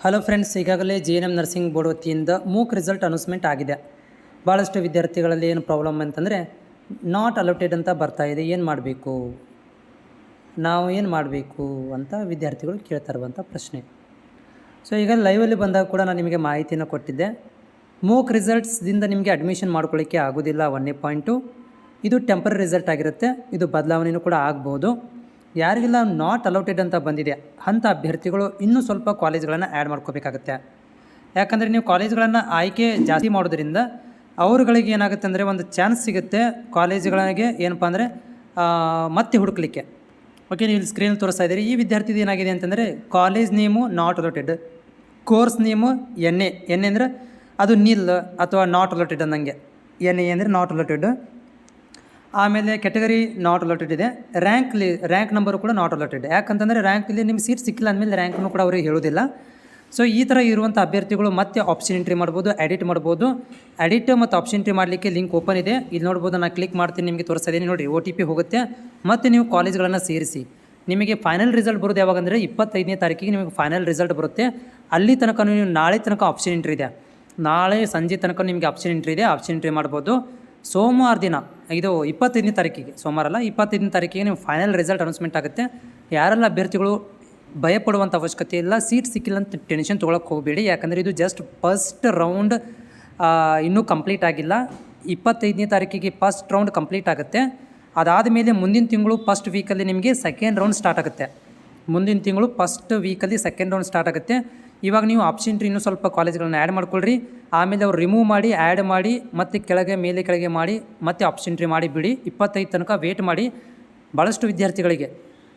Hello friends, ಈಗಾಗಲೇ JNM nursing board ವತಿಯಿಂದ MOOC result announcement ಆಗಿದೆ. ಭಾಳಷ್ಟು ವಿದ್ಯಾರ್ಥಿಗಳಲ್ಲಿ ಏನು ಪ್ರಾಬ್ಲಮ್ ಅಂತಂದರೆ ನಾಟ್ ಅಲೋಟೆಡ್ ಅಂತ ಬರ್ತಾ ಇದೆ. ಏನು ಮಾಡಬೇಕು, ನಾವು ಏನು ಮಾಡಬೇಕು ಅಂತ ವಿದ್ಯಾರ್ಥಿಗಳು ಕೇಳ್ತಾ ಇರುವಂಥ ಪ್ರಶ್ನೆ. ಸೊ ಈಗ ಲೈವಲ್ಲಿ ಬಂದಾಗ ಕೂಡ ನಾನು ನಿಮಗೆ ಮಾಹಿತಿಯನ್ನು ಕೊಟ್ಟಿದ್ದೆ. ಮೂಕ್ ರಿಸಲ್ಟ್ಸ್ದಿಂದ ನಿಮಗೆ ಅಡ್ಮಿಷನ್ ಮಾಡ್ಕೊಳ್ಳಿಕ್ಕೆ ಆಗೋದಿಲ್ಲ. 1ನೇ ಪಾಯಿಂಟು, ಇದು ಟೆಂಪರರಿ ರಿಸಲ್ಟ್ ಆಗಿರುತ್ತೆ. ಇದು ಬದಲಾವಣೆಯೂ ಕೂಡ ಆಗ್ಬೋದು. ಯಾರಿಗೆಲ್ಲ ನಾಟ್ ಅಲೋಟೆಡ್ ಅಂತ ಬಂದಿದೆ ಅಂಥ ಅಭ್ಯರ್ಥಿಗಳು ಇನ್ನೂ ಸ್ವಲ್ಪ ಕಾಲೇಜ್ಗಳನ್ನು ಆ್ಯಡ್ ಮಾಡ್ಕೋಬೇಕಾಗುತ್ತೆ. ಯಾಕಂದರೆ ನೀವು ಕಾಲೇಜ್ಗಳನ್ನು ಆಯ್ಕೆ ಜಾಸ್ತಿ ಮಾಡೋದ್ರಿಂದ ಅವ್ರುಗಳಿಗೆ ಏನಾಗುತ್ತೆ ಅಂದರೆ ಒಂದು ಚಾನ್ಸ್ ಸಿಗುತ್ತೆ ಕಾಲೇಜುಗಳಿಗೆ ಏನಪ್ಪ ಅಂದರೆ ಮತ್ತೆ ಹುಡುಕ್ಲಿಕ್ಕೆ. ಓಕೆ, ನೀವು ಇಲ್ಲಿ ಸ್ಕ್ರೀನಲ್ಲಿ ತೋರಿಸ್ತಾ ಇದ್ದೀರಿ. ಈ ವಿದ್ಯಾರ್ಥಿದು ಏನಾಗಿದೆ ಅಂತಂದರೆ college name not allotted, course name NA ಅಂದರೆ ಅದು ನಿಲ್ ಅಥವಾ ನಾಟ್ ಅಲೋಟೆಡ್ ಅನ್ನಂಗೆ. NA ಅಂದರೆ ನಾಟ್ ಅಲೋಟೆಡ್. ಆಮೇಲೆ ಕೆಟಗರಿ ನಾಟ್ ಅಲೋಟೆಡ್ ಇದೆ. ರ್ಯಾಂಕ್ ನಂಬರು ಕೂಡ ನಾಟ್ ಅಲೋಟೆಡ್. ಯಾಕಂತಂದರೆ ರ್ಯಾಂಕಲ್ಲಿ ನಿಮ್ಗೆ ಸೀಟ್ ಸಿಕ್ಕಿಲ್ಲ ಅಂದಮೇಲೆ ರ್ಯಾಂಕನ್ನು ಕೂಡ ಅವರಿಗೆ ಹೇಳೋದಿಲ್ಲ. ಸೊ ಈ ಥರ ಇರುವಂಥ ಅಭ್ಯರ್ಥಿಗಳು ಮತ್ತೆ ಆಪ್ಷನ್ ಎಂಟ್ರಿ ಮಾಡ್ಬೋದು, ಎಡಿಟ್ ಮಾಡ್ಬೋದು. ಎಡಿಟ್ ಮತ್ತು ಆಪ್ಷನ್ ಎಂಟ್ರಿ ಮಾಡಲಿಕ್ಕೆ ಲಿಂಕ್ ಓಪನ್ ಇದೆ, ಇಲ್ಲಿ ನೋಡ್ಬೋದು. ನಾನು ಕ್ಲಿಕ್ ಮಾಡ್ತೀನಿ, ನಿಮಗೆ ತೋರಿಸ್ತಾ ಇದ್ದೀನಿ ನೋಡಿ. OTP ಹೋಗುತ್ತೆ ಮತ್ತು ನೀವು ಕಾಲೇಜ್ಗಳನ್ನು ಸೇರಿಸಿ. ನಿಮಗೆ ಫೈನಲ್ ರಿಸಲ್ಟ್ ಬರೋದು ಯಾವಾಗಂದರೆ 25ನೇ ತಾರೀಕಿಗೆ ನಿಮಗೆ ಫೈನಲ್ ರಿಸಲ್ಟ್ ಬರುತ್ತೆ. ಅಲ್ಲಿ ತನಕ ನೀವು ನಾಳೆ ತನಕ ಆಪ್ಷನ್ ಎಂಟ್ರಿ ಇದೆ. ನಾಳೆ ಸಂಜೆ ತನಕ ನಿಮಗೆ ಆಪ್ಷನ್ ಎಂಟ್ರಿ ಇದೆ, ಆಪ್ಷನ್ ಎಂಟ್ರಿ ಮಾಡ್ಬೋದು. ಸೋಮವಾರ ದಿನ, ಇದು 25ನೇ ತಾರೀಕಿಗೆ, ಸೋಮವಾರ ಅಲ್ಲ 25ನೇ ತಾರೀಕಿಗೆ ನೀವು ಫೈನಲ್ ರಿಸಲ್ಟ್ ಅನೌನ್ಸ್ಮೆಂಟ್ ಆಗುತ್ತೆ. ಯಾರೆಲ್ಲ ಅಭ್ಯರ್ಥಿಗಳು ಭಯಪಡುವಂಥ ಅವಶ್ಯಕತೆ ಇಲ್ಲ, ಸೀಟ್ ಸಿಕ್ಕಿಲ್ಲ ಅಂತ ಟೆನ್ಷನ್ ತೊಗೊಳಕ್ಕೆ ಹೋಗಬೇಡಿ. ಯಾಕಂದರೆ ಇದು ಜಸ್ಟ್ ಫಸ್ಟ್ ರೌಂಡ್ ಇನ್ನೂ ಕಂಪ್ಲೀಟ್ ಆಗಿಲ್ಲ. 25ನೇ ತಾರೀಕಿಗೆ ಫಸ್ಟ್ ರೌಂಡ್ ಕಂಪ್ಲೀಟ್ ಆಗುತ್ತೆ. ಅದಾದ ಮೇಲೆ ಮುಂದಿನ ತಿಂಗಳು ಫಸ್ಟ್ ವೀಕಲ್ಲಿ ನಿಮಗೆ ಸೆಕೆಂಡ್ ರೌಂಡ್ ಸ್ಟಾರ್ಟ್ ಆಗುತ್ತೆ. ಮುಂದಿನ ತಿಂಗಳು ಫಸ್ಟ್ ವೀಕಲ್ಲಿ ಸೆಕೆಂಡ್ ರೌಂಡ್ ಸ್ಟಾರ್ಟ್ ಆಗುತ್ತೆ. ಇವಾಗ ನೀವು ಆಪ್ಷನ್ ಎಂಟ್ರಿ ಇನ್ನೂ ಸ್ವಲ್ಪ ಕಾಲೇಜ್ಗಳನ್ನ ಆ್ಯಡ್ ಮಾಡ್ಕೊಳ್ರಿ. ಆಮೇಲೆ ಅವ್ರು ರಿಮೂವ್ ಮಾಡಿ, ಆ್ಯಡ್ ಮಾಡಿ, ಮತ್ತು ಮೇಲೆ ಕೆಳಗೆ ಮಾಡಿ, ಮತ್ತೆ ಆಪ್ಷನ್ ಎಂಟ್ರಿ ಮಾಡಿ ಬಿಡಿ. 25 ತನಕ ವೇಟ್ ಮಾಡಿ. ಭಾಳಷ್ಟು ವಿದ್ಯಾರ್ಥಿಗಳಿಗೆ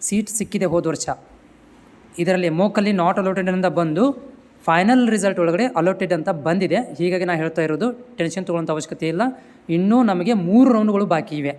ಸೀಟ್ ಸಿಕ್ಕಿದೆ ಹೋದ ವರ್ಷ. ಇದರಲ್ಲಿ ಮೋಕಲ್ಲಿ ನಾಟ್ ಅಲೋಟೆಡ್ ಅಂತ ಬಂದು ಫೈನಲ್ ರಿಸಲ್ಟ್ ಒಳಗಡೆ ಅಲೋಟೆಡ್ ಅಂತ ಬಂದಿದೆ. ಹೀಗಾಗಿ ನಾನು ಹೇಳ್ತಾ ಇರೋದು ಟೆನ್ಷನ್ ತೊಗೊಳ್ಳೋಂಥ ಅವಶ್ಯಕತೆ ಇಲ್ಲ. ಇನ್ನೂ ನಮಗೆ 3 ರೌಂಡ್ಗಳು ಬಾಕಿ ಇವೆ.